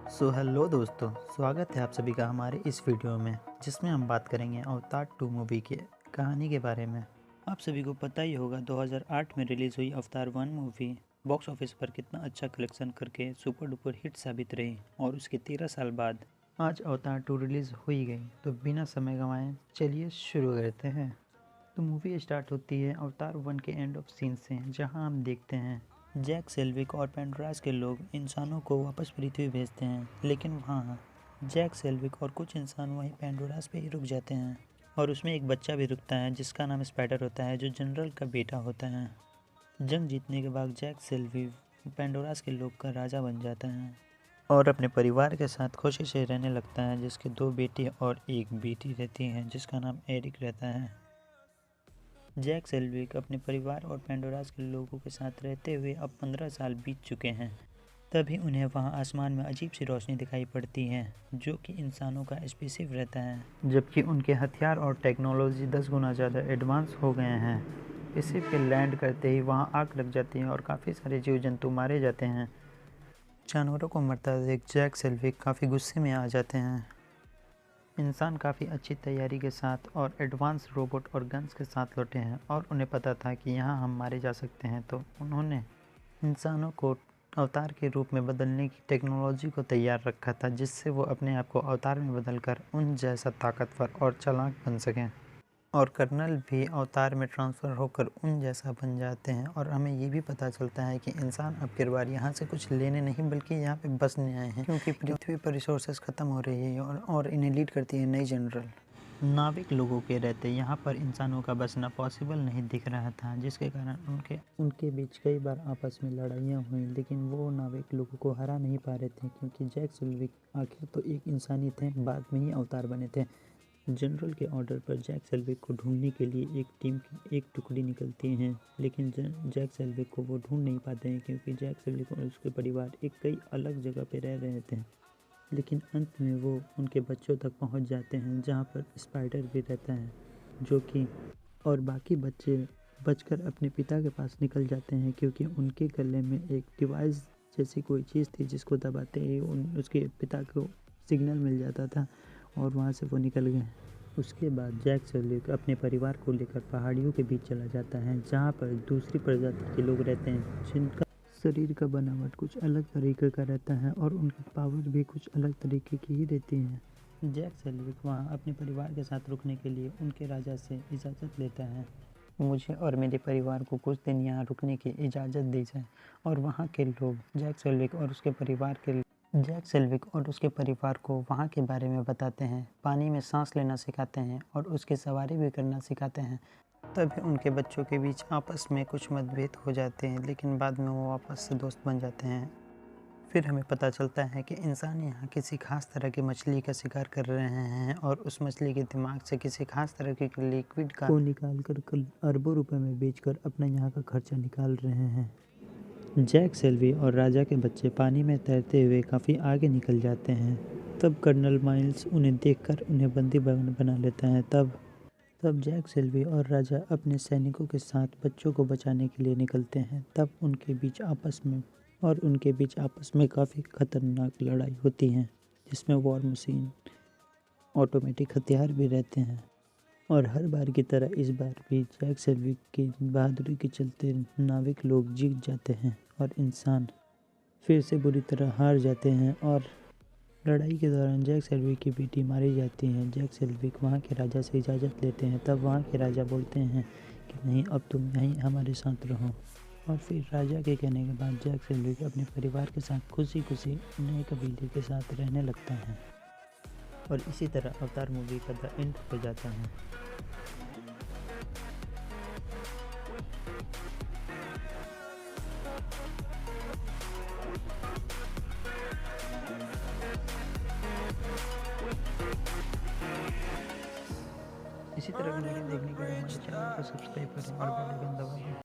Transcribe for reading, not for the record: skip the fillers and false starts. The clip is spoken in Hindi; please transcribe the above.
हेलो दोस्तों, स्वागत है आप सभी का हमारे इस वीडियो में जिसमें हम बात करेंगे अवतार 2 मूवी के कहानी के बारे में। आप सभी को पता ही होगा 2008 में रिलीज़ हुई अवतार 1 मूवी बॉक्स ऑफिस पर कितना अच्छा कलेक्शन करके सुपर डुपर हिट साबित रही और उसके 13 साल बाद आज अवतार 2 रिलीज़ हो ही गई। तो बिना समय गंवाए चलिए शुरू करते हैं। तो मूवी स्टार्ट होती है अवतार 1 के एंड ऑफ सीन से, जहां हम देखते हैं जैक सेल्विक और पेंडोरास के लोग इंसानों को वापस पृथ्वी भेजते हैं, लेकिन वहाँ जैक सेल्विक और कुछ इंसान वहीं पेंडोरास पे ही रुक जाते हैं और उसमें एक बच्चा भी रुकता है जिसका नाम स्पाइडर होता है, जो जनरल का बेटा होता है। जंग जीतने के बाद जैक सेल्विक पेंडोरास के लोग का राजा बन जाता है और अपने परिवार के साथ खुशी से रहने लगता है, जिसके 2 बेटे और एक बेटी रहती हैं जिसका नाम एरिक रहता है। जैक सेल्विक अपने परिवार और पेंडोरास के लोगों के साथ रहते हुए अब 15 साल बीत चुके हैं। तभी उन्हें वहां आसमान में अजीब सी रोशनी दिखाई पड़ती है जो कि इंसानों का स्पेसशिप रहता है, जबकि उनके हथियार और टेक्नोलॉजी 10 गुना ज़्यादा एडवांस हो गए हैं। इसी पे लैंड करते ही वहां आग लग जाती है और काफ़ी सारे जीव जंतु मारे जाते हैं। जानवरों को मरता देख जैक सेल्विक काफ़ी गुस्से में आ जाते हैं। इंसान काफ़ी अच्छी तैयारी के साथ और एडवांस रोबोट और गन्स के साथ लौटे हैं और उन्हें पता था कि यहाँ हम मारे जा सकते हैं, तो उन्होंने इंसानों को अवतार के रूप में बदलने की टेक्नोलॉजी को तैयार रखा था, जिससे वो अपने आप को अवतार में बदलकर उन जैसा ताकतवर और चालाक बन सकें। और कर्नल भी अवतार में ट्रांसफ़र होकर उन जैसा बन जाते हैं और हमें ये भी पता चलता है कि इंसान अब की बार यहाँ से कुछ लेने नहीं बल्कि यहाँ पे बसने आए हैं, क्योंकि पृथ्वी पर रिसोर्सेज ख़त्म हो रही है और इन्हें लीड करती है नई जनरल। नाविक लोगों के रहते यहाँ पर इंसानों का बसना पॉसिबल नहीं दिख रहा था, जिसके कारण उनके बीच कई बार आपस में लड़ाइयाँ हुई, लेकिन वो नाविक लोगों को हरा नहीं पा रहे थे, क्योंकि जैक सिल्विक आखिर तो एक इंसानी थे, बाद में ही अवतार बने थे। जनरल के ऑर्डर पर जैक सेल्विक को ढूंढने के लिए एक टीम की एक टुकड़ी निकलती है, लेकिन जैक सेल्विक को वो ढूंढ नहीं पाते हैं, क्योंकि जैक सेल्विक और उसके परिवार एक कई अलग जगह पे रह रहे थे। लेकिन अंत में वो उनके बच्चों तक पहुंच जाते हैं, जहां पर स्पाइडर भी रहता है, जो कि और बाकी बच्चे बचकर अपने पिता के पास निकल जाते हैं, क्योंकि उनके गले में एक डिवाइस जैसी कोई चीज़ थी जिसको दबाते ही उसके पिता को सिग्नल मिल जाता था और वहाँ से वो निकल गए। उसके बाद जैक सेल्विक अपने परिवार को लेकर पहाड़ियों के बीच चला जाता है, जहाँ पर दूसरी प्रजाति के लोग रहते हैं जिनका शरीर का बनावट कुछ अलग तरीके का रहता है और उनकी पावर भी कुछ अलग तरीके की ही रहती है। जैक सेल्विक वहाँ अपने परिवार के साथ रुकने के लिए उनके राजा से इजाज़त लेता है, मुझे और मेरे परिवार को कुछ दिन यहाँ रुकने की इजाज़त दी जाए। और वहाँ के लोग जैक सेल्विक और उसके परिवार को वहाँ के बारे में बताते हैं, पानी में सांस लेना सिखाते हैं और उसकी सवारी भी करना सिखाते हैं। तभी उनके बच्चों के बीच आपस में कुछ मतभेद हो जाते हैं, लेकिन बाद में वो आपस से दोस्त बन जाते हैं। फिर हमें पता चलता है कि इंसान यहाँ किसी खास तरह की मछली का शिकार कर रहे हैं और उस मछली के दिमाग से किसी खास तरह के लिक्विड को निकाल कर कल अरबों रुपए में बेचकर अपना यहाँ का खर्चा निकाल रहे हैं। जैक सेल्वी और राजा के बच्चे पानी में तैरते हुए काफ़ी आगे निकल जाते हैं। तब कर्नल माइल्स उन्हें देखकर उन्हें बंदी बना लेता है। तब जैक सेल्वी और राजा अपने सैनिकों के साथ बच्चों को बचाने के लिए निकलते हैं। तब उनके बीच आपस में काफ़ी खतरनाक लड़ाई होती है, जिसमें वॉर मशीन, ऑटोमेटिक हथियार भी रहते हैं। और हर बार की तरह इस बार भी जैक सेल्विक की बहादुरी के चलते नाविक लोग जीत जाते हैं और इंसान फिर से बुरी तरह हार जाते हैं। और लड़ाई के दौरान जैक सेल्विक की बेटी मारी जाती है। जैक सेल्विक वहाँ के राजा से इजाज़त लेते हैं। तब वहाँ के राजा बोलते हैं कि नहीं, अब तुम यहीं हमारे साथ रहो। और फिर राजा के कहने के बाद जैक सेल्विक अपने परिवार के साथ खुशी खुशी नए कबीले के साथ रहने लगता है। और इसी तरह अवतार मूवी का द एंड हो जाता है। इसी तरह की वीडियो देखने के लिए हमारे चैनल को सब्सक्राइब करें और बेल आइकन दबाएं।